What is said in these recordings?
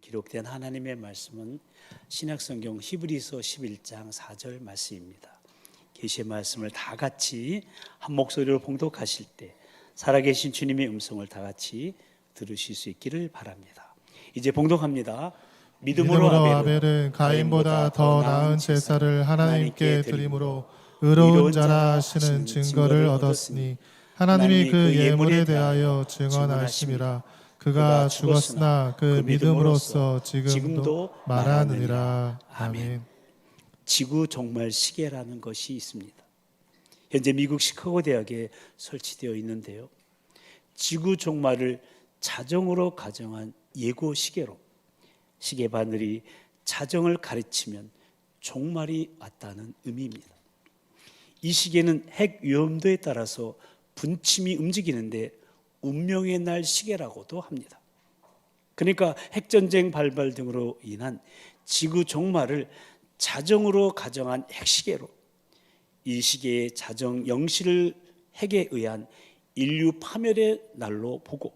기록된 하나님의 말씀은 신약성경 히브리서 11장 4절 말씀입니다. 계시의 말씀을 다 같이 한 목소리로 봉독하실 때 살아계신 주님의 음성을 다 같이 들으실 수 있기를 바랍니다. 이제 봉독합니다. 믿음으로 아벨은 가인보다 더 나은 제사를 하나님께 드림으로 의로운 자라 하시는 증거를 얻었으니 하나님이 그 예물에 대하여 증언하심이라. 그가 죽었으나 그 믿음으로써 지금도 말하느니라. 아멘. 지구 종말 시계라는 것이 있습니다. 현재 미국 시카고 대학에 설치되어 있는데요, 지구 종말을 자정으로 가정한 예고 시계로 시계 바늘이 자정을 가르치면 종말이 왔다는 의미입니다. 이 시계는 핵 위험도에 따라서 분침이 움직이는데 운명의 날 시계라고도 합니다. 그러니까 핵전쟁 발발 등으로 인한 지구 종말을 자정으로 가정한 핵시계로 이 시계의 자정 0시를 핵에 의한 인류 파멸의 날로 보고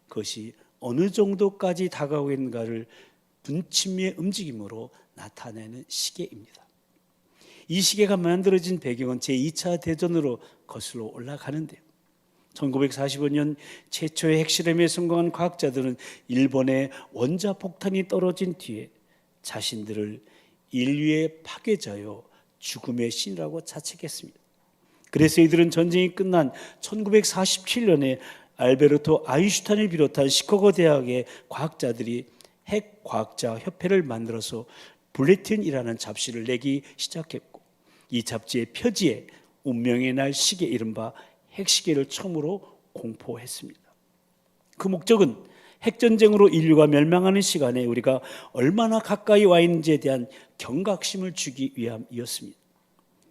그것이 어느 정도까지 다가오고 있는가를 분침의 움직임으로 나타내는 시계입니다. 이 시계가 만들어진 배경은 제2차 대전으로 거슬러 올라가는데요, 1945년 최초의 핵실험에 성공한 과학자들은 일본의 원자폭탄이 떨어진 뒤에 자신들을 인류의 파괴자요 죽음의 신이라고 자책했습니다. 그래서 이들은 전쟁이 끝난 1947년에 알베르토 아인슈타인을 비롯한 시카고 대학의 과학자들이 핵과학자 협회를 만들어서 불레틴이라는 잡지를 내기 시작했고, 이 잡지의 표지에 운명의 날 시계 이른바 핵시계를 처음으로 공포했습니다. 그 목적은 핵전쟁으로 인류가 멸망하는 시간에 우리가 얼마나 가까이 와 있는지에 대한 경각심을 주기 위함이었습니다.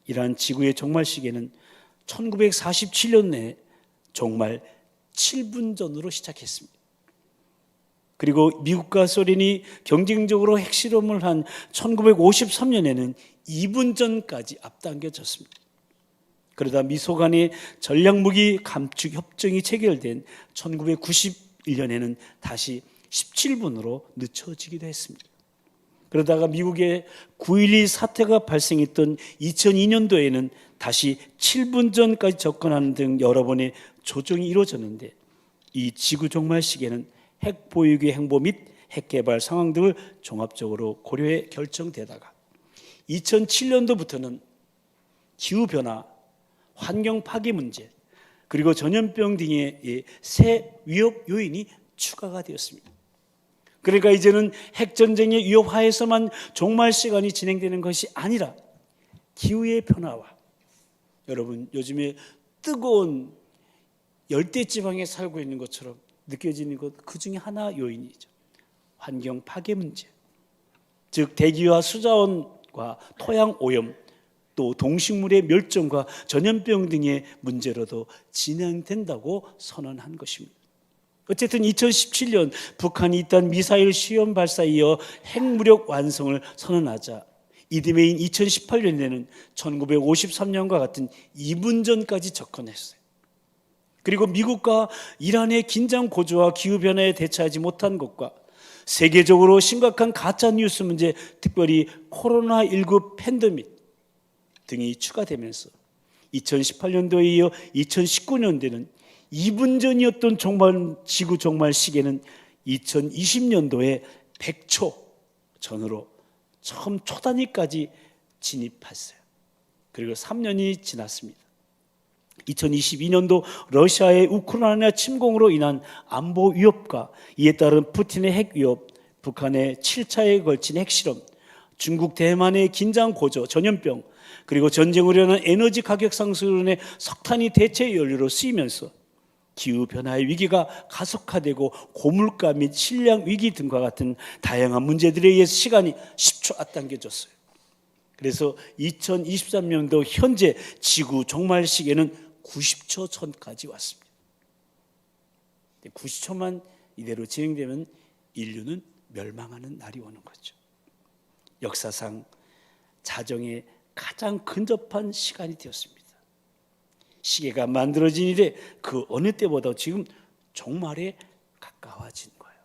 이러한 지구의 종말 시계는 1947년에 종말 7분 전으로 시작했습니다. 그리고 미국과 소련이 경쟁적으로 핵실험을 한 1953년에는 2분 전까지 앞당겨졌습니다. 그러다 미소 간의 전략무기 감축 협정이 체결된 1991년에는 다시 17분으로 늦춰지기도 했습니다. 그러다가 미국의 9.12 사태가 발생했던 2002년도에는 다시 7분 전까지 접근하는 등 여러 번의 조정이 이루어졌는데, 이 지구 종말 시계는 핵 보유국의 행보 및 핵 개발 상황 등을 종합적으로 고려해 결정되다가 2007년도부터는 기후변화, 환경 파괴 문제, 그리고 전염병 등의 새 위협 요인이 추가가 되었습니다. 그러니까 이제는 핵전쟁의 위협 하에서만 종말 시간이 진행되는 것이 아니라 기후의 변화와, 여러분 요즘에 뜨거운 열대지방에 살고 있는 것처럼 느껴지는 것, 그 중에 하나 요인이죠. 환경 파괴 문제, 즉 대기와 수자원과 토양 오염, 또 동식물의 멸종과 전염병 등의 문제로도 진행된다고 선언한 것입니다. 어쨌든 2017년 북한이 이딴 미사일 시험 발사에 이어 핵무력 완성을 선언하자 이듬해인 2018년에는 1953년과 같은 2분 전까지 접근했어요. 그리고 미국과 이란의 긴장 고조와 기후변화에 대처하지 못한 것과 세계적으로 심각한 가짜뉴스 문제, 특별히 코로나19 팬데믹 등이 추가되면서 2018년도에 이어 2019년도에는 2분 전이었던 지구 종말 시계는 2020년도에 100초 전으로 처음 초단위까지 진입했어요. 그리고 3년이 지났습니다. 2022년도 러시아의 우크라이나 침공으로 인한 안보 위협과 이에 따른 푸틴의 핵 위협, 북한의 7차에 걸친 핵실험, 중국 대만의 긴장 고조, 전염병, 그리고 전쟁으로 인한 에너지 가격 상승으로 인해 석탄이 대체 연료로 쓰이면서 기후변화의 위기가 가속화되고 고물가 및 식량 위기 등과 같은 다양한 문제들에 의해서 시간이 10초 앞당겨졌어요. 그래서 2023년도 현재 지구 종말 시계는 90초 전까지 왔습니다. 90초만 이대로 진행되면 인류는 멸망하는 날이 오는 거죠. 역사상 자정에 가장 근접한 시간이 되었습니다. 시계가 만들어진 이래 그 어느 때보다 지금 종말에 가까워진 거예요.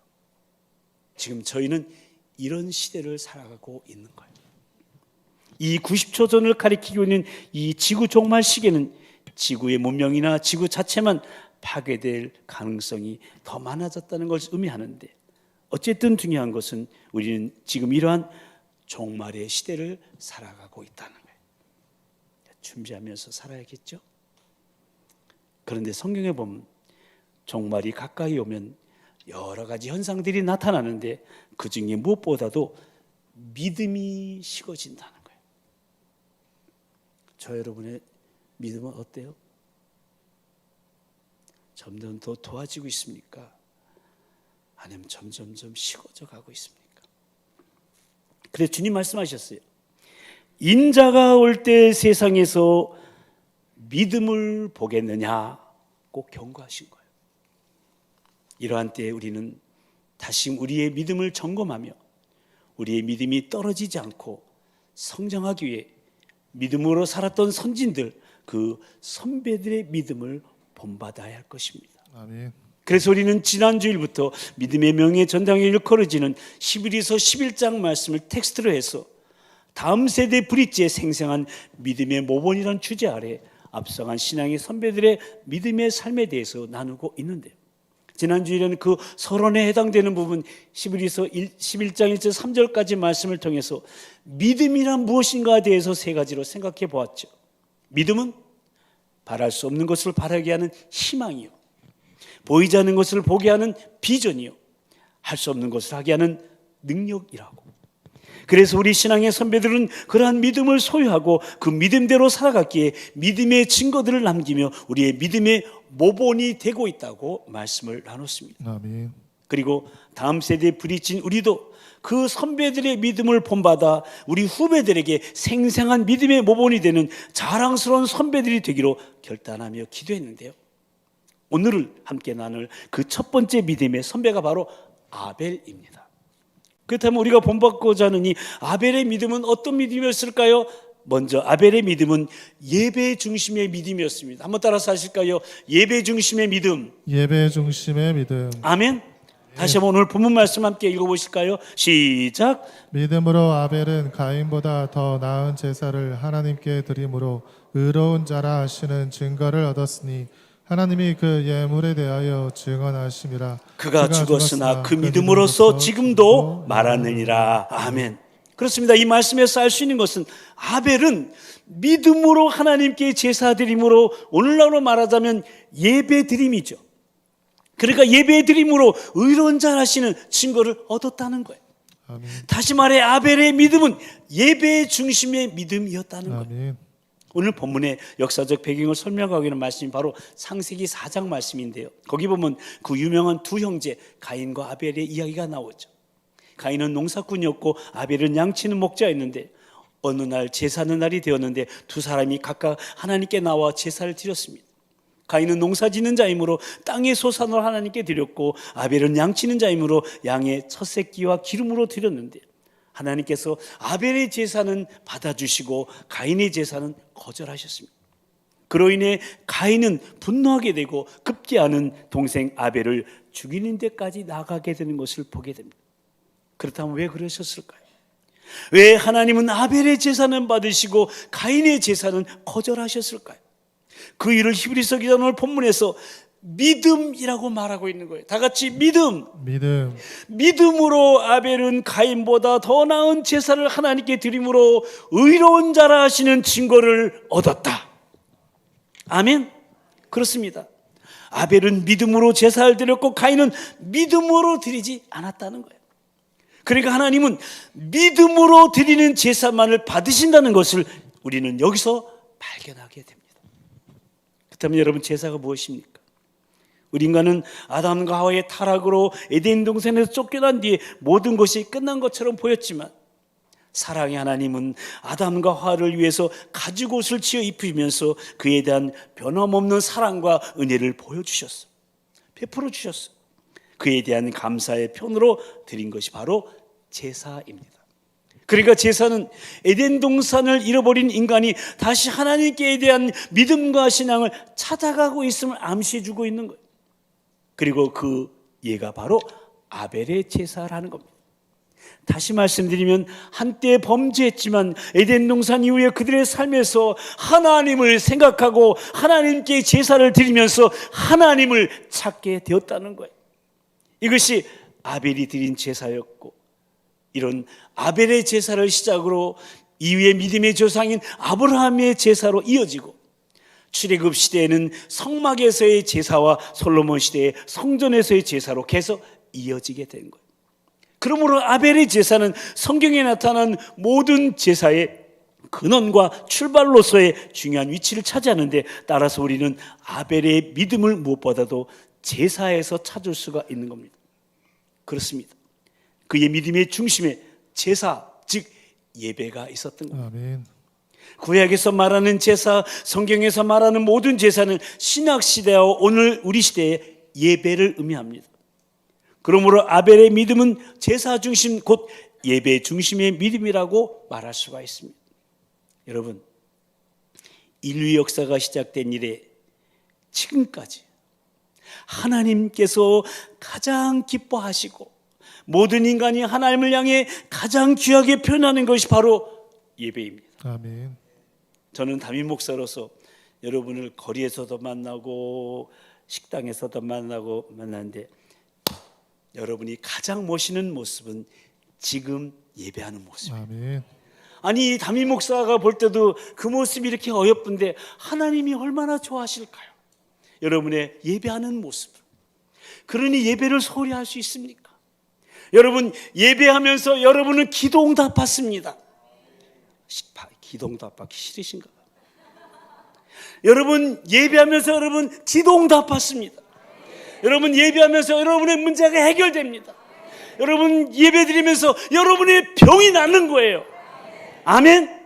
지금 저희는 이런 시대를 살아가고 있는 거예요. 이 90초 전을 가리키고 있는 이 지구 종말 시계는 지구의 문명이나 지구 자체만 파괴될 가능성이 더 많아졌다는 것을 의미하는데, 어쨌든 중요한 것은 우리는 지금 이러한 종말의 시대를 살아가고 있다는 거예요. 준비하면서 살아야겠죠? 그런데 성경에 보면 종말이 가까이 오면 여러 가지 현상들이 나타나는데 그 중에 무엇보다도 믿음이 식어진다는 거예요. 저 여러분의 믿음은 어때요? 점점 더 도와지고 있습니까? 아니면 점점점 식어져 가고 있습니까? 그래서 주님 말씀하셨어요. 인자가 올 때 세상에서 믿음을 보겠느냐 꼭 경고하신 거예요. 이러한 때에 우리는 다시 우리의 믿음을 점검하며 우리의 믿음이 떨어지지 않고 성장하기 위해 믿음으로 살았던 선진들, 그 선배들의 믿음을 본받아야 할 것입니다. 아멘. 그래서 우리는 지난 주일부터 믿음의 명예 전당에 일컬어지는 히브리서 11장 말씀을 텍스트로 해서 다음 세대 브릿지의 생생한 믿음의 모본이라는 주제 아래 앞서간 신앙의 선배들의 믿음의 삶에 대해서 나누고 있는데요. 지난 주일에는 그 서론에 해당되는 부분 히브리서 11장 1절 3절까지 말씀을 통해서 믿음이란 무엇인가에 대해서 세 가지로 생각해 보았죠. 믿음은 바랄 수 없는 것을 바라게 하는 희망이요, 보이지 않는 것을 보게 하는 비전이요, 할 수 없는 것을 하게 하는 능력이라고. 그래서 우리 신앙의 선배들은 그러한 믿음을 소유하고 그 믿음대로 살아갔기에 믿음의 증거들을 남기며 우리의 믿음의 모본이 되고 있다고 말씀을 나눴습니다. 아멘. 그리고 다음 세대에 부딪힌 우리도 그 선배들의 믿음을 본받아 우리 후배들에게 생생한 믿음의 모본이 되는 자랑스러운 선배들이 되기로 결단하며 기도했는데요. 오늘을 함께 나눌 그 첫 번째 믿음의 선배가 바로 아벨입니다. 그렇다면 우리가 본받고자 하는 이 아벨의 믿음은 어떤 믿음이었을까요? 먼저 아벨의 믿음은 예배 중심의 믿음이었습니다. 한번 따라서 하실까요? 예배 중심의 믿음. 예배 중심의 믿음. 아멘. 다시 한번 오늘 본문 말씀 함께 읽어보실까요? 시작. 믿음으로 아벨은 가인보다 더 나은 제사를 하나님께 드림으로 의로운 자라 하시는 증거를 얻었으니 하나님이 그 예물에 대하여 증언하심이라. 그가 죽었으나 그 믿음으로써 지금도 말하느니라. 아멘. 그렇습니다. 이 말씀에서 알 수 있는 것은 아벨은 믿음으로 하나님께 제사 드림으로, 오늘날로 말하자면 예배 드림이죠. 그러니까 예배 드림으로 의로운 자 하시는 증거를 얻었다는 거예요. 아멘. 다시 말해 아벨의 믿음은 예배 중심의 믿음이었다는 거예요. 아멘. 오늘 본문의 역사적 배경을 설명하고 있는 말씀이 바로 창세기 4장 말씀인데요. 거기 보면 그 유명한 두 형제 가인과 아벨의 이야기가 나오죠. 가인은 농사꾼이었고 아벨은 양치는 목자였는데 어느 날 제사하는 날이 되었는데 두 사람이 각각 하나님께 나와 제사를 드렸습니다. 가인은 농사짓는 자이므로 땅의 소산을 하나님께 드렸고 아벨은 양치는 자이므로 양의 첫 새끼와 기름으로 드렸는데 하나님께서 아벨의 제사는 받아주시고 가인의 제사는 거절하셨습니다. 그로 인해 가인은 분노하게 되고 급기야는 동생 아벨을 죽이는 데까지 나가게 되는 것을 보게 됩니다. 그렇다면 왜 그러셨을까요? 왜 하나님은 아벨의 제사는 받으시고 가인의 제사는 거절하셨을까요? 그 일을 히브리서 기자는 오늘 본문에서 믿음이라고 말하고 있는 거예요. 다 같이 믿음. 믿음으로 아벨은 가인보다 더 나은 제사를 하나님께 드림으로 의로운 자라 하시는 증거를 얻었다. 아멘. 그렇습니다. 아벨은 믿음으로 제사를 드렸고 가인은 믿음으로 드리지 않았다는 거예요. 그러니까 하나님은 믿음으로 드리는 제사만을 받으신다는 것을 우리는 여기서 발견하게 됩니다. 그렇다면 여러분, 제사가 무엇입니까? 우리 인간은 아담과 하와의 타락으로 에덴 동산에서 쫓겨난 뒤에 모든 것이 끝난 것처럼 보였지만 사랑의 하나님은 아담과 하와를 위해서 가죽옷을 지어 입히면서 그에 대한 변함없는 사랑과 은혜를 보여주셨어, 베풀어 주셨어. 그에 대한 감사의 편으로 드린 것이 바로 제사입니다. 그러니까 제사는 에덴 동산을 잃어버린 인간이 다시 하나님께 대한 믿음과 신앙을 찾아가고 있음을 암시해주고 있는 거예요. 그리고 그 예가 바로 아벨의 제사라는 겁니다. 다시 말씀드리면 한때 범죄했지만 에덴 동산 이후에 그들의 삶에서 하나님을 생각하고 하나님께 제사를 드리면서 하나님을 찾게 되었다는 거예요. 이것이 아벨이 드린 제사였고, 이런 아벨의 제사를 시작으로 이후에 믿음의 조상인 아브라함의 제사로 이어지고, 출애굽 시대에는 성막에서의 제사와 솔로몬 시대의 성전에서의 제사로 계속 이어지게 된 거예요. 그러므로 아벨의 제사는 성경에 나타난 모든 제사의 근원과 출발로서의 중요한 위치를 차지하는데, 따라서 우리는 아벨의 믿음을 무엇보다도 제사에서 찾을 수가 있는 겁니다. 그렇습니다. 그의 믿음의 중심에 제사, 즉 예배가 있었던 겁니다. 아멘. 구약에서 말하는 제사, 성경에서 말하는 모든 제사는 신약시대와 오늘 우리 시대의 예배를 의미합니다. 그러므로 아벨의 믿음은 제사 중심, 곧 예배 중심의 믿음이라고 말할 수가 있습니다. 여러분, 인류 역사가 시작된 이래 지금까지 하나님께서 가장 기뻐하시고 모든 인간이 하나님을 향해 가장 귀하게 표현하는 것이 바로 예배입니다. 아멘. 저는 담임 목사로서 여러분을 거리에서도 만나고 식당에서도 만나는데, 여러분이 가장 모시는 모습은 지금 예배하는 모습이에요. 아멘. 아니, 담임 목사가 볼 때도 그 모습이 이렇게 어여쁜데 하나님이 얼마나 좋아하실까요? 여러분의 예배하는 모습. 그러니 예배를 소홀히 할 수 있습니까? 여러분, 예배하면서 여러분은 기도응답 받습니다. 기도응답 받기 싫으신가 봐요. 여러분, 예배하면서 여러분 기도응답 받습니다. 여러분, 예배하면서 여러분의 문제가 해결됩니다. 여러분, 예배드리면서 여러분의 병이 낫는 거예요. 아멘.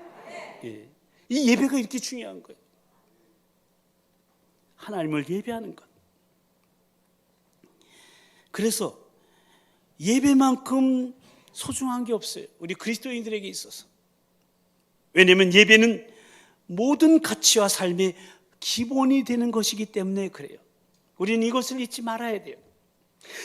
예. 이 예배가 이렇게 중요한 거예요. 하나님을 예배하는 것. 그래서 예배만큼 소중한 게 없어요, 우리 그리스도인들에게 있어서. 왜냐하면 예배는 모든 가치와 삶의 기본이 되는 것이기 때문에 그래요. 우리는 이것을 잊지 말아야 돼요.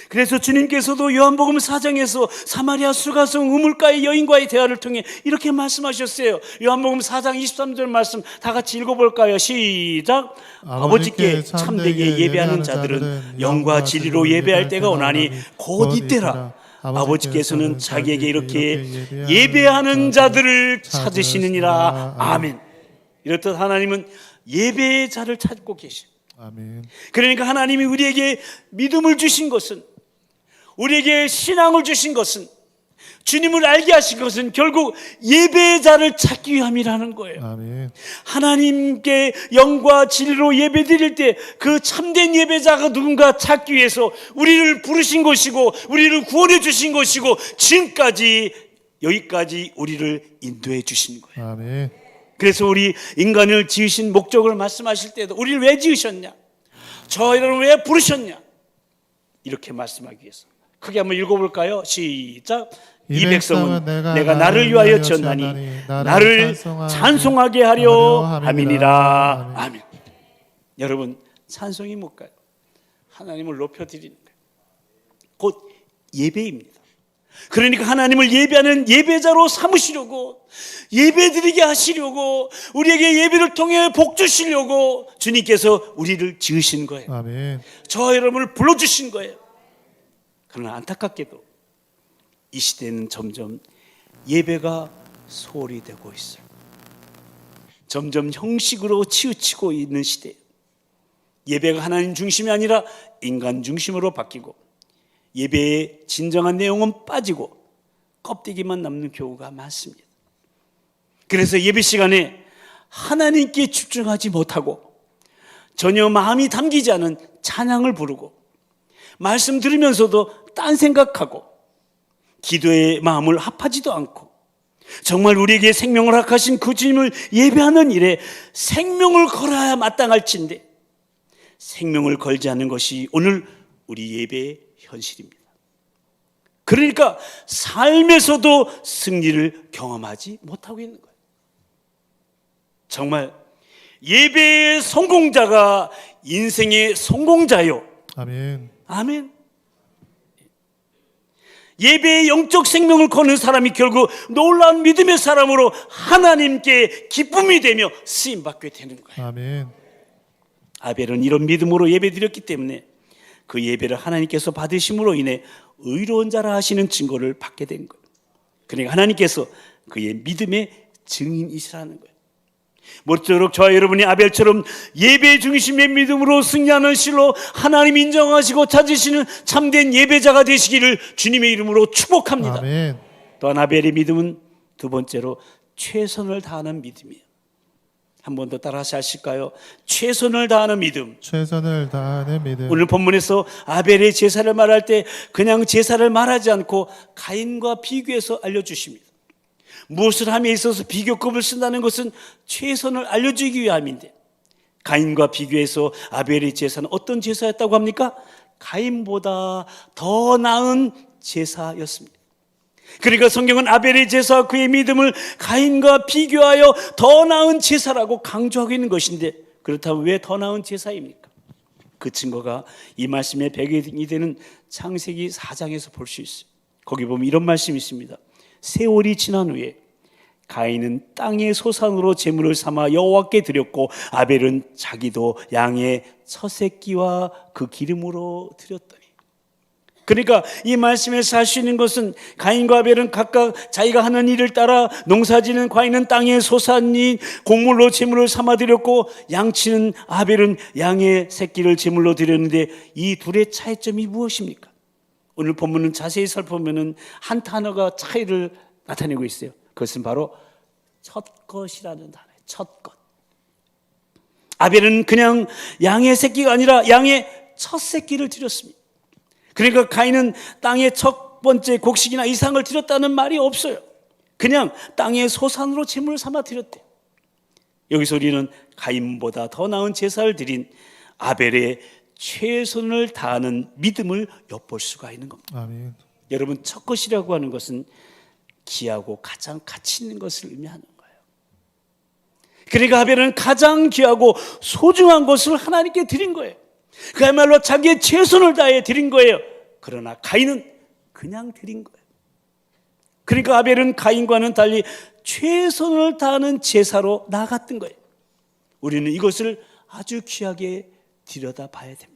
그래서 주님께서도 요한복음 4장에서 사마리아 수가성 우물가의 여인과의 대화를 통해 이렇게 말씀하셨어요. 요한복음 4장 23절 말씀 다 같이 읽어볼까요? 시작. 아버지께 참되게 예배하는 자들은 영과 진리로 예배할 때가 오나니 곧 이때라. 아버지께서는 자기에게 이렇게 예배하는 자들을 찾으시느니라. 아멘. 이렇듯 하나님은 예배의 자를 찾고 계십니다. 아멘. 그러니까 하나님이 우리에게 믿음을 주신 것은, 우리에게 신앙을 주신 것은, 주님을 알게 하신 것은 결국 예배의 자를 찾기 위함이라는 거예요. 아멘. 하나님께 영과 진리로 예배 드릴 때 그 참된 예배자가 누군가 찾기 위해서 우리를 부르신 것이고, 우리를 구원해 주신 것이고, 지금까지 여기까지 우리를 인도해 주신 거예요. 아멘. 그래서 우리 인간을 지으신 목적을 말씀하실 때도 우리를 왜 지으셨냐, 저희를 왜 부르셨냐, 이렇게 말씀하기 위해서. 크게 한번 읽어볼까요? 시작. 이 백성은 내가 나를 위하여 지었나니 나를 찬송하게 하려 함이니라. 아멘. 여러분, 찬송이 뭘까요? 하나님을 높여드리는 거예요. 곧 예배입니다. 그러니까 하나님을 예배하는 예배자로 삼으시려고, 예배드리게 하시려고, 우리에게 예배를 통해 복 주시려고 주님께서 우리를 지으신 거예요. 아멘. 저 여러분을 불러주신 거예요. 그러나 안타깝게도 이 시대는 점점 예배가 소홀히 되고 있어요. 점점 형식으로 치우치고 있는 시대예요. 예배가 하나님 중심이 아니라 인간 중심으로 바뀌고, 예배의 진정한 내용은 빠지고 껍데기만 남는 경우가 많습니다. 그래서 예배 시간에 하나님께 집중하지 못하고 전혀 마음이 담기지 않은 찬양을 부르고, 말씀 들으면서도 딴 생각하고, 기도의 마음을 합하지도 않고, 정말 우리에게 생명을 허락하신 그 주님을 예배하는 일에 생명을 걸어야 마땅할진데 생명을 걸지 않는 것이 오늘 우리 예배의 현실입니다. 그러니까 삶에서도 승리를 경험하지 못하고 있는 거예요. 정말 예배의 성공자가 인생의 성공자요. 아멘. 아멘. 예배의 영적 생명을 거는 사람이 결국 놀라운 믿음의 사람으로 하나님께 기쁨이 되며 쓰임받게 되는 거예요. 아멘. 아벨은 이런 믿음으로 예배드렸기 때문에 그 예배를 하나님께서 받으심으로 인해 의로운 자라 하시는 증거를 받게 된 거예요. 그러니까 하나님께서 그의 믿음의 증인이시라는 거예요. 모쪼록 저와 여러분이 아벨처럼 예배 중심의 믿음으로 승리하는 실로 하나님 인정하시고 찾으시는 참된 예배자가 되시기를 주님의 이름으로 축복합니다. 아멘. 또한 아벨의 믿음은 두 번째로 최선을 다하는 믿음이에요. 한 번 더 따라서 하실까요? 최선을 다하는 믿음. 최선을 다하는 믿음. 오늘 본문에서 아벨의 제사를 말할 때 그냥 제사를 말하지 않고 가인과 비교해서 알려주십니다. 무엇을 함에 있어서 비교급을 쓴다는 것은 최선을 알려주기 위함인데, 가인과 비교해서 아벨의 제사는 어떤 제사였다고 합니까? 가인보다 더 나은 제사였습니다. 그러니까 성경은 아벨의 제사와 그의 믿음을 가인과 비교하여 더 나은 제사라고 강조하고 있는 것인데, 그렇다면 왜 더 나은 제사입니까? 그 증거가 이 말씀의 배경이 되는 창세기 4장에서 볼 수 있어요. 거기 보면 이런 말씀이 있습니다. 세월이 지난 후에 가인은 땅의 소산으로 제물을 삼아 여호와께 드렸고 아벨은 자기도 양의 첫 새끼와 그 기름으로 드렸더니. 그러니까 이 말씀에서 할 수 있는 것은 가인과 아벨은 각각 자기가 하는 일을 따라 농사지는 가인은 땅의 소산인 곡물로 제물을 삼아 드렸고 양치는 아벨은 양의 새끼를 제물로 드렸는데, 이 둘의 차이점이 무엇입니까? 오늘 본문은 자세히 살펴보면 한 단어가 차이를 나타내고 있어요. 그것은 바로 첫 것이라는 단어예요. 첫 것. 아벨은 그냥 양의 새끼가 아니라 양의 첫 새끼를 드렸습니다. 그러니까 가인은 땅의 첫 번째 곡식이나 이상을 드렸다는 말이 없어요. 그냥 땅의 소산으로 제물을 삼아 드렸대요. 여기서 우리는 가인보다 더 나은 제사를 드린 아벨의 최선을 다하는 믿음을 엿볼 수가 있는 겁니다. 아멘. 여러분, 첫 것이라고 하는 것은 귀하고 가장 가치 있는 것을 의미하는 거예요. 그러니까 아벨은 가장 귀하고 소중한 것을 하나님께 드린 거예요. 그야말로 자기의 최선을 다해 드린 거예요. 그러나 가인은 그냥 드린 거예요. 그러니까 아벨은 가인과는 달리 최선을 다하는 제사로 나아갔던 거예요. 우리는 이것을 아주 귀하게 들여다봐야 됩니다.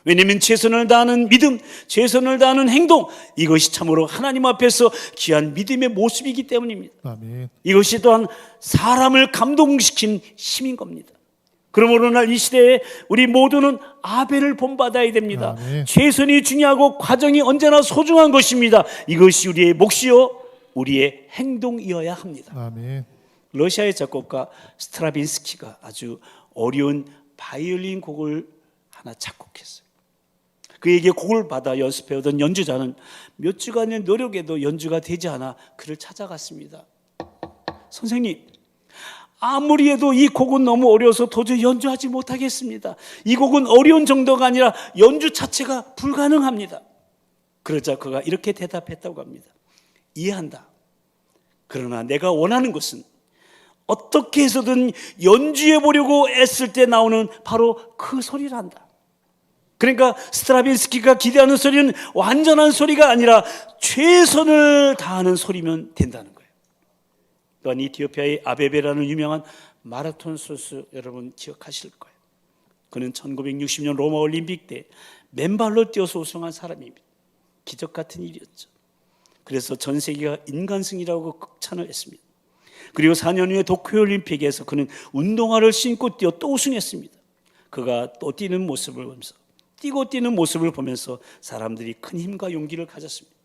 왜냐하면 최선을 다하는 믿음, 최선을 다하는 행동, 이것이 참으로 하나님 앞에서 귀한 믿음의 모습이기 때문입니다. 아멘. 이것이 또한 사람을 감동시킨 힘인 겁니다. 그러므로 오늘 이 시대에 우리 모두는 아벨을 본받아야 됩니다. 아멘. 최선이 중요하고 과정이 언제나 소중한 것입니다. 이것이 우리의 몫이요 우리의 행동이어야 합니다. 아멘. 러시아의 작곡가 스트라빈스키가 아주 어려운 바이올린 곡을 하나 작곡했어요. 그에게 곡을 받아 연습해오던 연주자는 몇 주간의 노력에도 연주가 되지 않아 그를 찾아갔습니다. 선생님, 아무리 해도 이 곡은 너무 어려워서 도저히 연주하지 못하겠습니다. 이 곡은 어려운 정도가 아니라 연주 자체가 불가능합니다. 그러자 그가 이렇게 대답했다고 합니다. 이해한다. 그러나 내가 원하는 것은 어떻게 해서든 연주해 보려고 애쓸 때 나오는 바로 그 소리란다. 그러니까 스트라빈스키가 기대하는 소리는 완전한 소리가 아니라 최선을 다하는 소리면 된다는 거예요. 또한 이티오피아의 아베베라는 유명한 마라톤 선수 여러분 기억하실 거예요. 그는 1960년 로마 올림픽 때 맨발로 뛰어서 우승한 사람입니다. 기적 같은 일이었죠. 그래서 전 세계가 인간승이라고 극찬을 했습니다. 그리고 4년 후에 도쿄올림픽에서 그는 운동화를 신고 뛰어 또 우승했습니다. 그가 또 뛰는 모습을 보면서 뛰는 모습을 보면서 사람들이 큰 힘과 용기를 가졌습니다.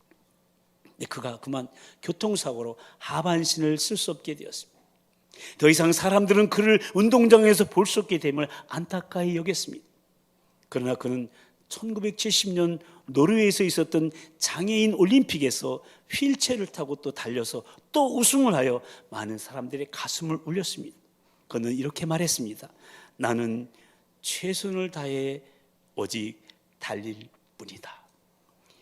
근데 그가 그만 교통사고로 하반신을 쓸 수 없게 되었습니다. 더 이상 사람들은 그를 운동장에서 볼 수 없게 됨을 안타까이 여겼습니다. 그러나 그는 1970년 노르웨이에서 있었던 장애인 올림픽에서 휠체어를 타고 또 달려서 또 우승을 하여 많은 사람들의 가슴을 울렸습니다. 그는 이렇게 말했습니다. 나는 최선을 다해 오직 달릴 뿐이다.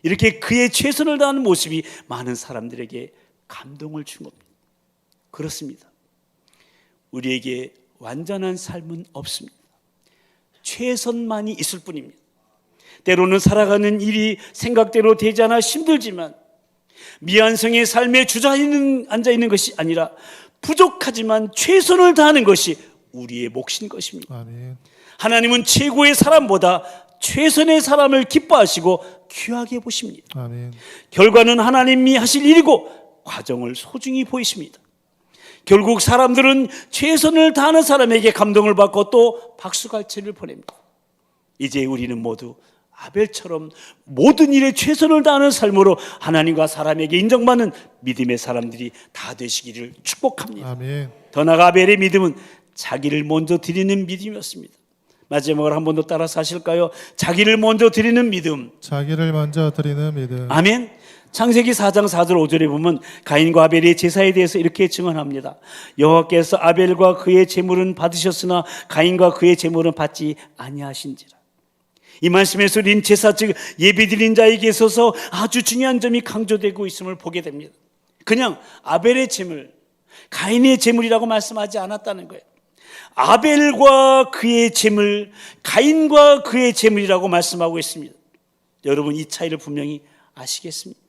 이렇게 그의 최선을 다하는 모습이 많은 사람들에게 감동을 준 겁니다. 그렇습니다. 우리에게 완전한 삶은 없습니다. 최선만이 있을 뿐입니다. 때로는 살아가는 일이 생각대로 되지 않아 힘들지만 미완성의 삶에 앉아 있는 것이 아니라 부족하지만 최선을 다하는 것이 우리의 몫인 것입니다. 아멘. 하나님은 최고의 사람보다 최선의 사람을 기뻐하시고 귀하게 보십니다. 아멘. 결과는 하나님이 하실 일이고 과정을 소중히 보이십니다. 결국 사람들은 최선을 다하는 사람에게 감동을 받고 또 박수갈채를 보냅니다. 이제 우리는 모두 아벨처럼 모든 일에 최선을 다하는 삶으로 하나님과 사람에게 인정받는 믿음의 사람들이 다 되시기를 축복합니다. 아멘. 더 나아가 아벨의 믿음은 자기를 먼저 드리는 믿음이었습니다. 마지막으로 한 번 더 따라서 하실까요? 자기를 먼저 드리는 믿음. 자기를 먼저 드리는 믿음. 아멘. 창세기 4장 4절 5절에 보면 가인과 아벨의 제사에 대해서 이렇게 증언합니다. 여호와께서 아벨과 그의 제물은 받으셨으나 가인과 그의 제물은 받지 아니하신지라. 이 말씀에서 린 제사 즉 예배드린 자에게 있어서 아주 중요한 점이 강조되고 있음을 보게 됩니다. 그냥 아벨의 제물, 가인의 제물이라고 말씀하지 않았다는 거예요. 아벨과 그의 제물, 가인과 그의 제물이라고 말씀하고 있습니다. 여러분 이 차이를 분명히 아시겠습니까?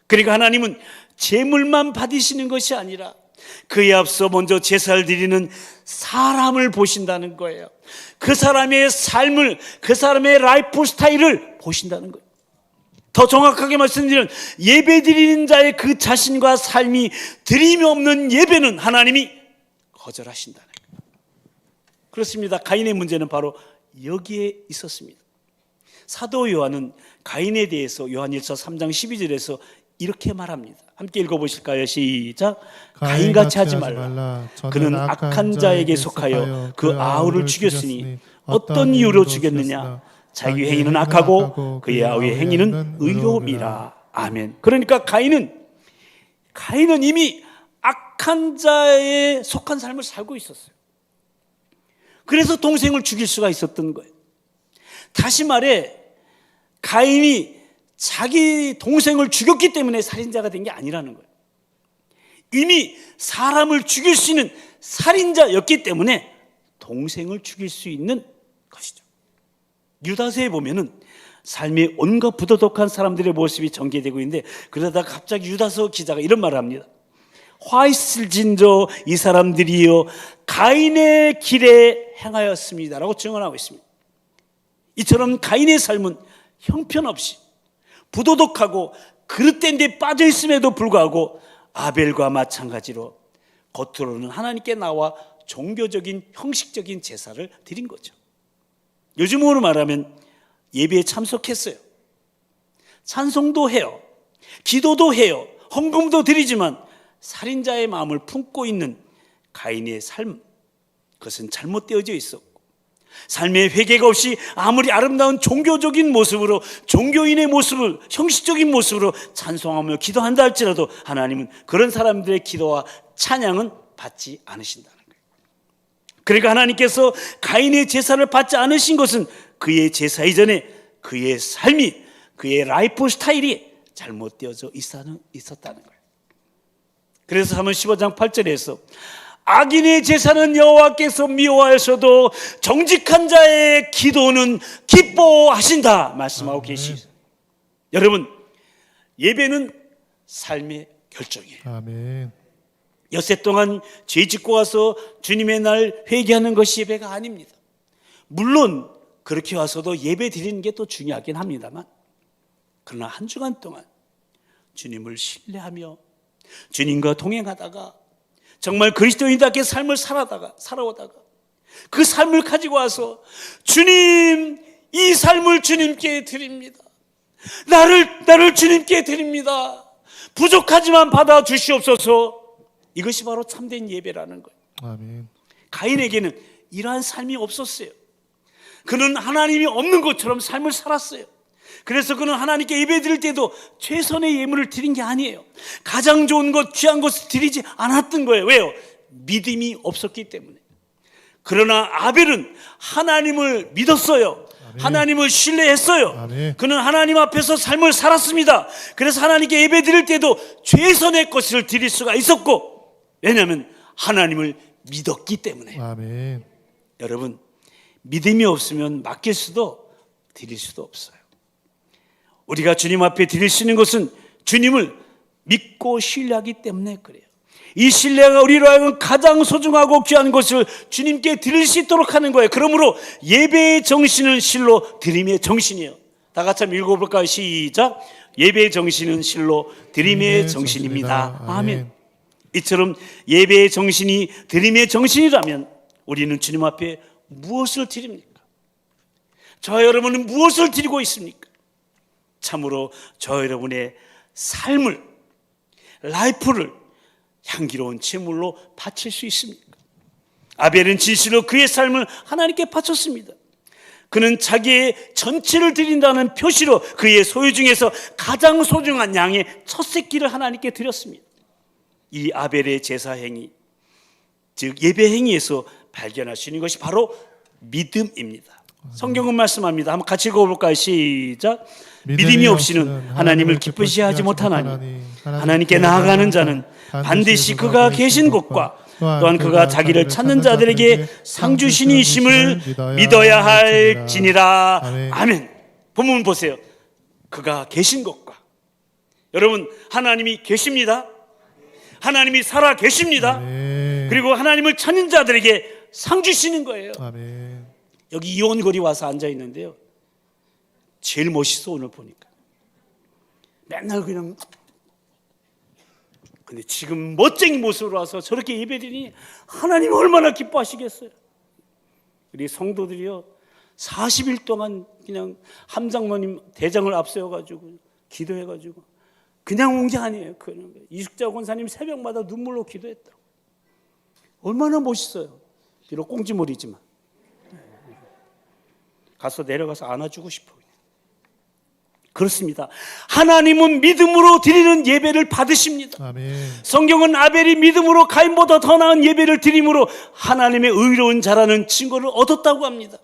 그러니까 하나님은 제물만 받으시는 것이 아니라 그에 앞서 먼저 제사를 드리는 사람을 보신다는 거예요. 그 사람의 삶을, 그 사람의 라이프 스타일을 보신다는 거예요. 더 정확하게 말씀드리면 예배 드리는 자의 그 자신과 삶이 드림이 없는 예배는 하나님이 거절하신다는 거예요. 그렇습니다. 가인의 문제는 바로 여기에 있었습니다. 사도 요한은 가인에 대해서 요한일서 3장 12절에서 이렇게 말합니다. 함께 읽어보실까요? 시작. 가인같이 하지 말라. 그는 악한 자에게 속하여 그 아우를 죽였으니 어떤 이유로 죽였느냐? 자기 행위는 악하고 그의 아우의 행위는 의로움이라. 아멘. 그러니까 가인은 이미 악한 자에 속한 삶을 살고 있었어요. 그래서 동생을 죽일 수가 있었던 거예요. 다시 말해 가인이 자기 동생을 죽였기 때문에 살인자가 된 게 아니라는 거예요. 이미 사람을 죽일 수 있는 살인자였기 때문에 동생을 죽일 수 있는 것이죠. 유다서에 보면은 삶의 온갖 부도덕한 사람들의 모습이 전개되고 있는데 그러다가 갑자기 유다서 기자가 이런 말을 합니다. 화 있을진저 이 사람들이요 가인의 길에 행하였습니다 라고 증언하고 있습니다. 이처럼 가인의 삶은 형편없이 부도덕하고 그릇된 데 빠져 있음에도 불구하고 아벨과 마찬가지로 겉으로는 하나님께 나와 종교적인 형식적인 제사를 드린 거죠. 요즘으로 말하면 예배에 참석했어요. 찬송도 해요. 기도도 해요. 헌금도 드리지만 살인자의 마음을 품고 있는 가인의 삶, 그것은 잘못되어져 있었고 삶의 회개가 없이 아무리 아름다운 종교적인 모습으로 종교인의 모습을 형식적인 모습으로 찬송하며 기도한다 할지라도 하나님은 그런 사람들의 기도와 찬양은 받지 않으신다는 거예요. 그러니까 하나님께서 가인의 제사를 받지 않으신 것은 그의 제사 이전에 그의 삶이 그의 라이프 스타일이 잘못되어져 있었다는 거예요. 그래서 사무엘 15장 8절에서 악인의 제사는 여호와께서 미워하셔도 정직한 자의 기도는 기뻐하신다 말씀하고 계시죠. 여러분 예배는 삶의 결정이에요. 아멘. 엿새 동안 죄 짓고 와서 주님의 날 회개하는 것이 예배가 아닙니다. 물론 그렇게 와서도 예배 드리는 게 또 중요하긴 합니다만 그러나 한 주간 동안 주님을 신뢰하며 주님과 동행하다가 정말 그리스도인답게 삶을 살아오다가 그 삶을 가지고 와서 주님 이 삶을 주님께 드립니다. 나를 주님께 드립니다. 부족하지만 받아주시옵소서. 이것이 바로 참된 예배라는 거예요. 아멘. 가인에게는 이러한 삶이 없었어요. 그는 하나님이 없는 것처럼 삶을 살았어요. 그래서 그는 하나님께 예배 드릴 때도 최선의 예물을 드린 게 아니에요. 가장 좋은 것, 귀한 것을 드리지 않았던 거예요. 왜요? 믿음이 없었기 때문에. 그러나 아벨은 하나님을 믿었어요. 아멘. 하나님을 신뢰했어요. 아멘. 그는 하나님 앞에서 삶을 살았습니다. 그래서 하나님께 예배 드릴 때도 최선의 것을 드릴 수가 있었고, 왜냐하면 하나님을 믿었기 때문에. 아멘. 여러분 믿음이 없으면 맡길 수도 드릴 수도 없어요. 우리가 주님 앞에 드릴 수 있는 것은 주님을 믿고 신뢰하기 때문에 그래요. 이 신뢰가 우리로 하여금 가장 소중하고 귀한 것을 주님께 드릴 수 있도록 하는 거예요. 그러므로 예배의 정신은 실로 드림의 정신이에요. 다 같이 한번 읽어볼까요? 시작. 예배의 정신은 실로 드림의 정신입니다. 아멘. 이처럼 예배의 정신이 드림의 정신이라면 우리는 주님 앞에 무엇을 드립니까? 저 여러분은 무엇을 드리고 있습니까? 참으로 저 여러분의 삶을, 라이프를 향기로운 제물로 바칠 수 있습니까? 아벨은 진실로 그의 삶을 하나님께 바쳤습니다. 그는 자기의 전체를 드린다는 표시로 그의 소유 중에서 가장 소중한 양의 첫 새끼를 하나님께 드렸습니다. 이 아벨의 제사 행위, 즉 예배 행위에서 발견할 수 있는 것이 바로 믿음입니다. 성경은 말씀합니다. 한번 같이 읽어볼까요? 시작. 믿음이 없이는 하나님을 기쁘시게 하지 못하나니 하나님께 나아가는 자는 반드시 그가 계신 곳과 또한 그가 자기를 찾는 자들에게 상 주시니 이심을 믿어야 할지니라. 아멘. 본문 보세요. 그가 계신 곳과, 여러분 하나님이 계십니다. 하나님이 살아 계십니다. 그리고 하나님을 찾는 자들에게 상 주시는 거예요. 아멘. 여기 이온거리 와서 앉아 있는데요, 제일 멋있어. 오늘 보니까 맨날 그냥, 근데 지금 멋쟁이 모습으로 와서 저렇게 예배드리니 하나님 얼마나 기뻐하시겠어요. 우리 성도들이요 40일 동안 그냥 함장로님 대장을 앞세워가지고 기도해가지고 그냥 온 게 아니에요. 이숙자 권사님 새벽마다 눈물로 기도했다고. 얼마나 멋있어요. 비록 꽁지머리지만 가서 내려가서 안아주고 싶어요. 그렇습니다. 하나님은 믿음으로 드리는 예배를 받으십니다. 아멘. 성경은 아벨이 믿음으로 가인보다 더 나은 예배를 드림으로 하나님의 의로운 자라는 증거를 얻었다고 합니다.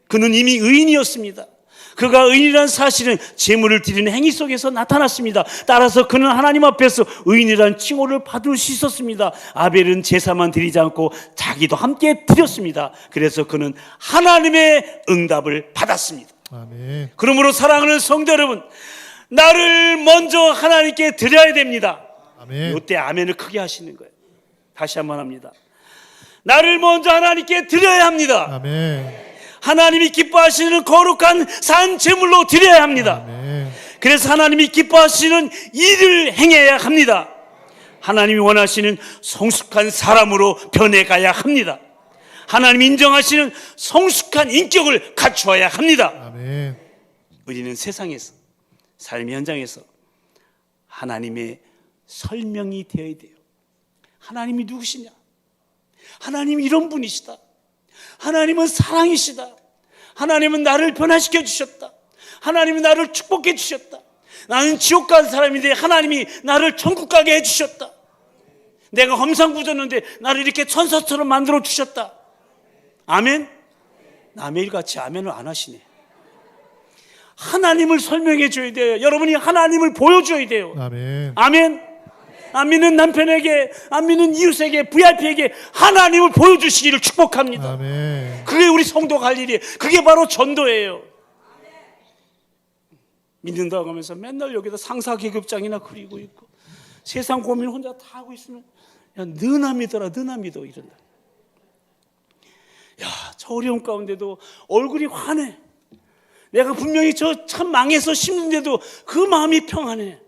그는 이미 의인이었습니다. 그가 의인이라는 사실은 제물을 드리는 행위 속에서 나타났습니다. 따라서 그는 하나님 앞에서 의인이라는 칭호를 받을 수 있었습니다. 아벨은 제사만 드리지 않고 자기도 함께 드렸습니다. 그래서 그는 하나님의 응답을 받았습니다. 아멘. 그러므로 사랑하는 성도 여러분, 나를 먼저 하나님께 드려야 됩니다. 아멘. 이때 아멘을 크게 하시는 거예요. 다시 한번 합니다. 나를 먼저 하나님께 드려야 합니다. 아멘. 하나님이 기뻐하시는 거룩한 산 제물로 드려야 합니다. 아멘. 그래서 하나님이 기뻐하시는 일을 행해야 합니다. 하나님이 원하시는 성숙한 사람으로 변해가야 합니다. 하나님이 인정하시는 성숙한 인격을 갖추어야 합니다. 아멘. 우리는 세상에서, 삶의 현장에서 하나님의 설명이 되어야 돼요. 하나님이 누구시냐? 하나님이 이런 분이시다. 하나님은 사랑이시다. 하나님은 나를 변화시켜 주셨다. 하나님은 나를 축복해 주셨다. 나는 지옥 간 사람인데 하나님이 나를 천국 가게 해 주셨다. 내가 험상궂었는데 나를 이렇게 천사처럼 만들어 주셨다. 아멘? 남의일같이 아멘을 안 하시네. 하나님을 설명해 줘야 돼요. 여러분이 하나님을 보여줘야 돼요. 아멘. 아멘? 안 믿는 남편에게, 안 믿는 이웃에게, VIP에게 하나님을 보여주시기를 축복합니다. 아멘. 그게 우리 성도가 할 일이에요. 그게 바로 전도예요. 믿는다고 하면서 맨날 여기다 상사계급장이나 그리고 있고 세상 고민 혼자 다 하고 있으면, 야, 너나 믿어라, 너나 믿어, 이런다. 야, 저 어려운 가운데도 얼굴이 환해. 내가 분명히 저 참 망해서 힘든데도 그 마음이 평안해.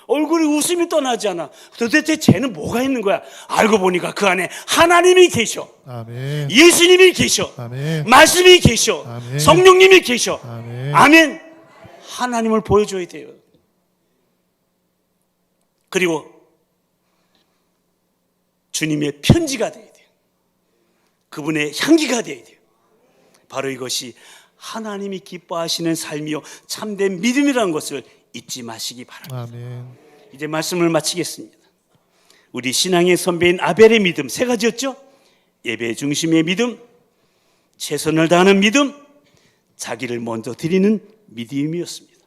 얼굴에 웃음이 떠나지 않아. 도대체 쟤는 뭐가 있는 거야? 알고 보니까 그 안에 하나님이 계셔. 아멘. 예수님이 계셔. 아멘. 말씀이 계셔. 아멘. 성령님이 계셔. 아멘. 아멘. 하나님을 보여줘야 돼요. 그리고 주님의 편지가 돼야 돼요. 그분의 향기가 돼야 돼요. 바로 이것이 하나님이 기뻐하시는 삶이요 참된 믿음이라는 것을 잊지 마시기 바랍니다. 아멘. 이제 말씀을 마치겠습니다. 우리 신앙의 선배인 아벨의 믿음 세 가지였죠. 예배 중심의 믿음, 최선을 다하는 믿음, 자기를 먼저 드리는 믿음이었습니다.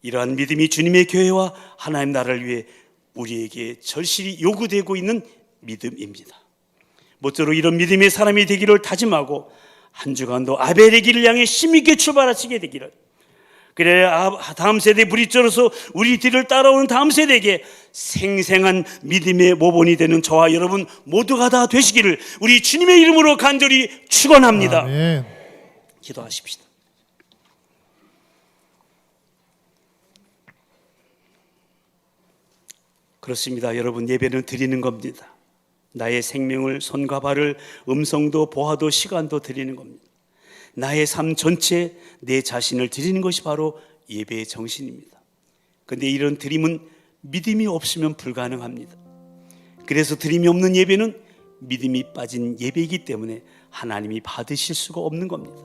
이러한 믿음이 주님의 교회와 하나님 나라를 위해 우리에게 절실히 요구되고 있는 믿음입니다. 모쪼록 이런 믿음의 사람이 되기를 다짐하고 한 주간도 아벨의 길을 향해 힘있게 출발하시게 되기를, 그래 다음 세대 브릿저로서 우리 뒤를 따라오는 다음 세대에게 생생한 믿음의 모본이 되는 저와 여러분 모두가 다 되시기를 우리 주님의 이름으로 간절히 축원합니다. 아멘. 기도하십시다. 그렇습니다. 여러분, 예배는 드리는 겁니다. 나의 생명을, 손과 발을, 음성도 보아도 시간도 드리는 겁니다. 나의 삶 전체, 내 자신을 드리는 것이 바로 예배의 정신입니다. 그런데 이런 드림은 믿음이 없으면 불가능합니다. 그래서 드림이 없는 예배는 믿음이 빠진 예배이기 때문에 하나님이 받으실 수가 없는 겁니다.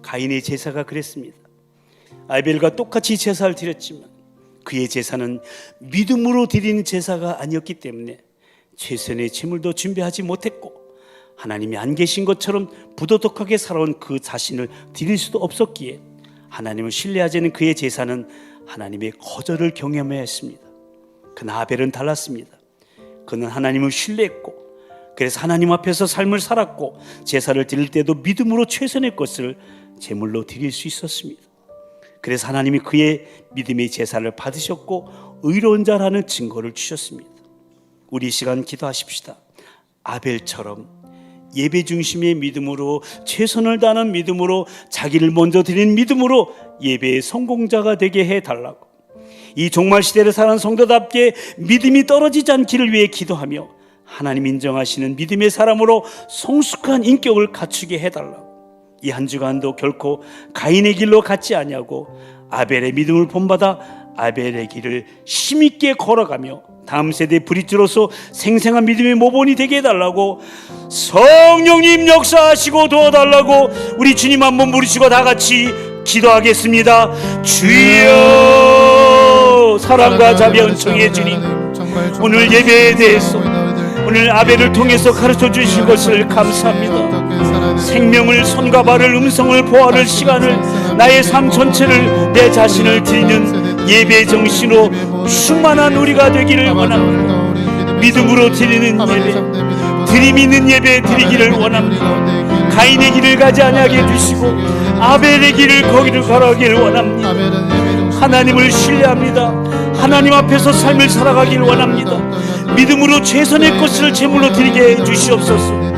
가인의 제사가 그랬습니다. 아벨과 똑같이 제사를 드렸지만 그의 제사는 믿음으로 드리는 제사가 아니었기 때문에 최선의 제물도 준비하지 못했고 하나님이 안 계신 것처럼 부도덕하게 살아온 그 자신을 드릴 수도 없었기에 하나님을 신뢰하지 않은 그의 제사는 하나님의 거절을 경험해야 했습니다. 그러나 아벨은 달랐습니다. 그는 하나님을 신뢰했고 그래서 하나님 앞에서 삶을 살았고 제사를 드릴 때도 믿음으로 최선의 것을 제물로 드릴 수 있었습니다. 그래서 하나님이 그의 믿음의 제사를 받으셨고 의로운 자라는 증거를 주셨습니다. 우리 이 시간 기도하십시다. 아벨처럼 예배 중심의 믿음으로, 최선을 다하는 믿음으로, 자기를 먼저 드리는 믿음으로 예배의 성공자가 되게 해달라고, 이 종말 시대를 사는 성도답게 믿음이 떨어지지 않기를 위해 기도하며 하나님 인정하시는 믿음의 사람으로 성숙한 인격을 갖추게 해달라고, 이 한 주간도 결코 가인의 길로 갔지 아니하고 아벨의 믿음을 본받아 아벨의 길을 힘있게 걸어가며 다음 세대 브릿지로서 생생한 믿음의 모본이 되게 해달라고, 성령님 역사하시고 도와달라고 우리 주님 한번 부르시고 다 같이 기도하겠습니다. 주여, 사랑과 자비 은총의 주님, 오늘 예배에 대해서 오늘 아벨을 통해서 가르쳐 주신 것을 감사합니다. 생명을, 손과 발을, 음성을, 보아를, 시간을, 나의 삶 전체를, 내 자신을 드리는 예배 정신으로 충만한 우리가 되기를 원합니다. 믿음으로 드리는 예배, 드림 있는 예배 드리기를 원합니다. 가인의 길을 가지 아니하게 해주시고 아벨의 길을 거기를 걸어가기를 원합니다. 하나님을 신뢰합니다. 하나님 앞에서 삶을 살아가기를 원합니다. 믿음으로 최선의 것을 제물로 드리게 해주시옵소서.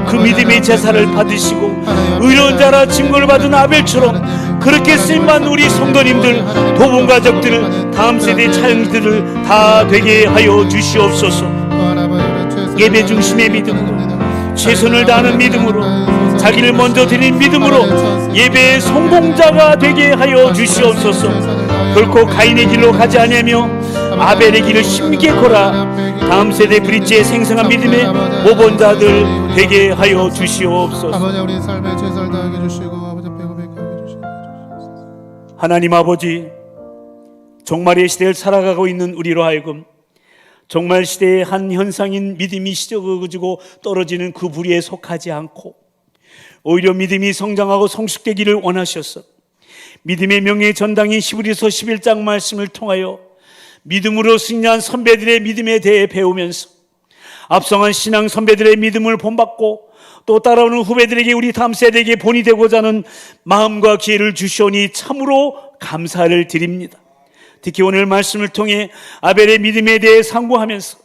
그 믿음의 제사를 받으시고 의로운 자라 증거를 받은 아벨처럼 그렇게 쓰임받은 우리 성도님들, 도분 가족들, 다음 세대 자녀들을 다 되게 하여 주시옵소서. 예배 중심의 믿음으로, 최선을 다하는 믿음으로, 자기를 먼저 드린 믿음으로 예배의 성공자가 되게 하여 주시옵소서. 결코 가인의 길로 가지 아니하며 아벨의 길을 힘있게 걸어 다음 세대 브릿지의 생생한 믿음의 모본자들 되게 하여 주시옵소서. 하나님 아버지, 종말의 시대를 살아가고 있는 우리로 하여금 종말 시대의 한 현상인 믿음이 시적어지고 떨어지는 그 불의에 속하지 않고 오히려 믿음이 성장하고 성숙되기를 원하셨어. 믿음의 명예 전당인 히브리서 11장 말씀을 통하여 믿음으로 승리한 선배들의 믿음에 대해 배우면서 앞서간 신앙 선배들의 믿음을 본받고 또 따라오는 후배들에게, 우리 다음 세대에게 본이 되고자 하는 마음과 기회를 주시오니 참으로 감사를 드립니다. 특히 오늘 말씀을 통해 아벨의 믿음에 대해 상고하면서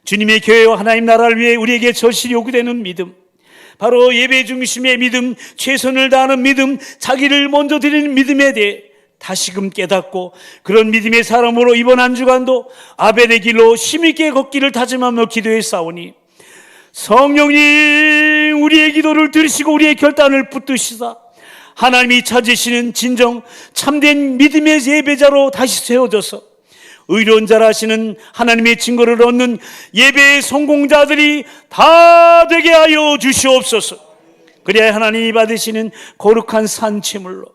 주님의 교회와 하나님 나라를 위해 우리에게 절실히 요구되는 믿음, 바로 예배 중심의 믿음, 최선을 다하는 믿음, 자기를 먼저 드리는 믿음에 대해 다시금 깨닫고 그런 믿음의 사람으로 이번 한 주간도 아벨의 길로 힘있게 걷기를 다짐하며 기도해 싸우니 성령님 우리의 기도를 들으시고 우리의 결단을 붙드시사 하나님이 찾으시는 진정 참된 믿음의 예배자로 다시 세워져서 의로운 자라 하시는 하나님의 증거를 얻는 예배의 성공자들이 다 되게 하여 주시옵소서. 그래야 하나님이 받으시는 거룩한 산채물로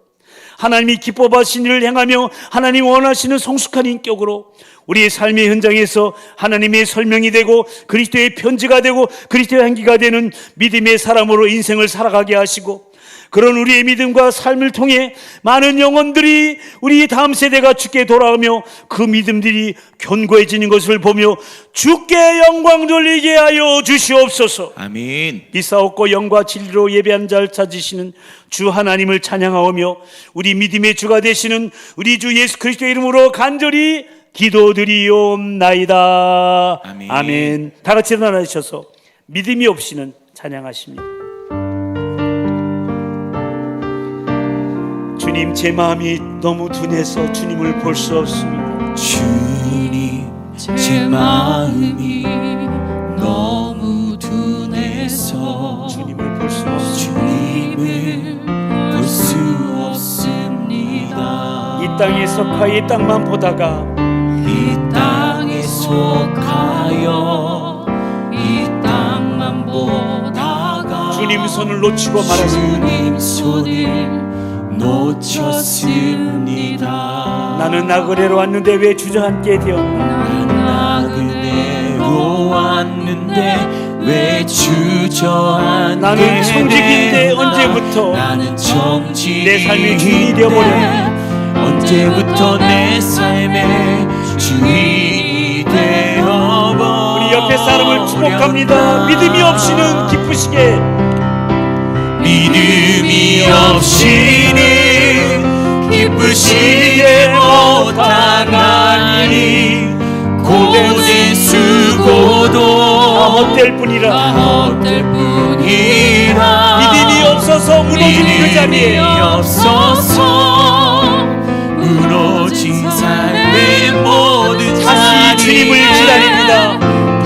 하나님이 기뻐 받으신 일을 행하며 하나님 원하시는 성숙한 인격으로 우리의 삶의 현장에서 하나님의 설명이 되고 그리스도의 편지가 되고 그리스도의 향기가 되는 믿음의 사람으로 인생을 살아가게 하시고 그런 우리의 믿음과 삶을 통해 많은 영혼들이 우리 다음 세대가 주께 돌아오며 그 믿음들이 견고해지는 것을 보며 주께 영광 돌리게 하여 주시옵소서. 아멘. 비싸옵고 영과 진리로 예배한 자를 찾으시는 주 하나님을 찬양하오며 우리 믿음의 주가 되시는 우리 주 예수 그리스도의 이름으로 간절히 기도드리옵나이다. 아멘. 아멘. 다 같이 일어나셔서 믿음이 없이는 찬양하십니다. 주님, 제 마음이 너무 둔해서 주님을 볼 수 없습니다. 주님, 제 마음이 너무 둔해서 주님을 볼 수 없습니다. 주님을 볼 수 없습니다. 이 땅에 속하여 이 땅만 보다가 이 땅에 속하여 이 땅만 보다가 주님 손을 놓치고 말았습니다. 주님 손을 놓쳤습니다. 나는 나그네로 왔는데 왜 주저앉게 되었나? 나그네로 왔는데 왜 주저앉게 나는 청직인데 언제부터 나는 청직인데 내 삶의 주인이 되어버렸나? 언제부터 내 삶의 주인이 되어버렸나? 우리 옆에 사람을 축복합니다. 믿음이 없이는 기쁘시게, 믿음이 없이는 기쁘시게 못하나니 고된 수고도 헛될 뿐이라. 헛될 뿐이라 믿음이 없어서 무너진 그 자리에 없어서 무너진 삶의 모든 다시 주님을 기다립니다.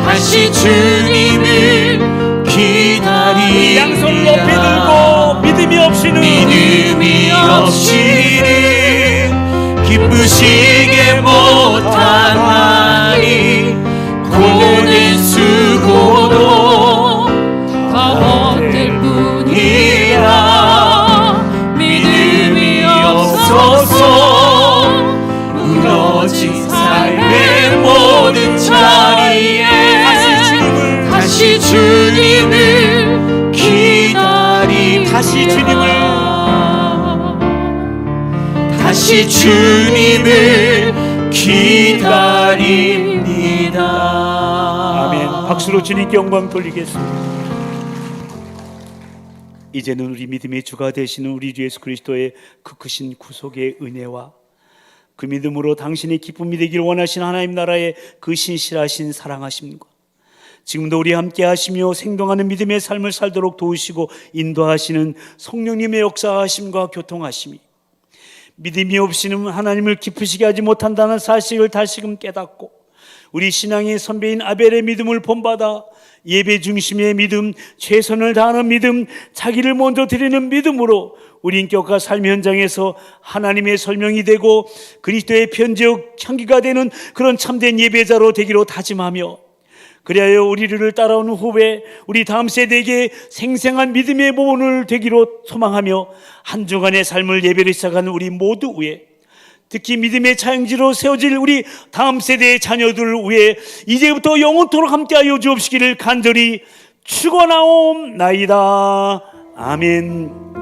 다시 주님을 기다립니다. 양손을 높이 들고 믿음이 없이는 기쁘시게 못하나니 고된 수고도 다 헛될 뿐이라 믿음이 없어서 무너진 삶의 모든 자리에 다시 주님을 기다립니다. 다시 주님을 기다립니다. 아멘. 박수로 주님께 영광 돌리겠습니다. 이제는 우리 믿음의 주가 되시는 우리 주 예수 그리스도의 그 크신 구속의 은혜와 그 믿음으로 당신의 기쁨이 되기를 원하시는 하나님 나라의 그 신실하신 사랑하심과 지금도 우리 함께 하시며 생동하는 믿음의 삶을 살도록 도우시고 인도하시는 성령님의 역사하심과 교통하심이 믿음이 없이는 하나님을 기쁘시게 하지 못한다는 사실을 다시금 깨닫고 우리 신앙의 선배인 아벨의 믿음을 본받아 예배 중심의 믿음, 최선을 다하는 믿음, 자기를 먼저 드리는 믿음으로 우리 인격과 삶 현장에서 하나님의 설명이 되고 그리스도의 편지역 향기가 되는 그런 참된 예배자로 되기로 다짐하며 그리하여 우리를 따라오는 후배, 우리 다음 세대에게 생생한 믿음의 모범을 되기로 소망하며 한 주간의 삶을 예배를 시작하는 우리 모두 위에 특히 믿음의 차영지로 세워질 우리 다음 세대의 자녀들 위해 이제부터 영원토록 함께하여 주옵시기를 간절히 축원하옵나이다. 아멘.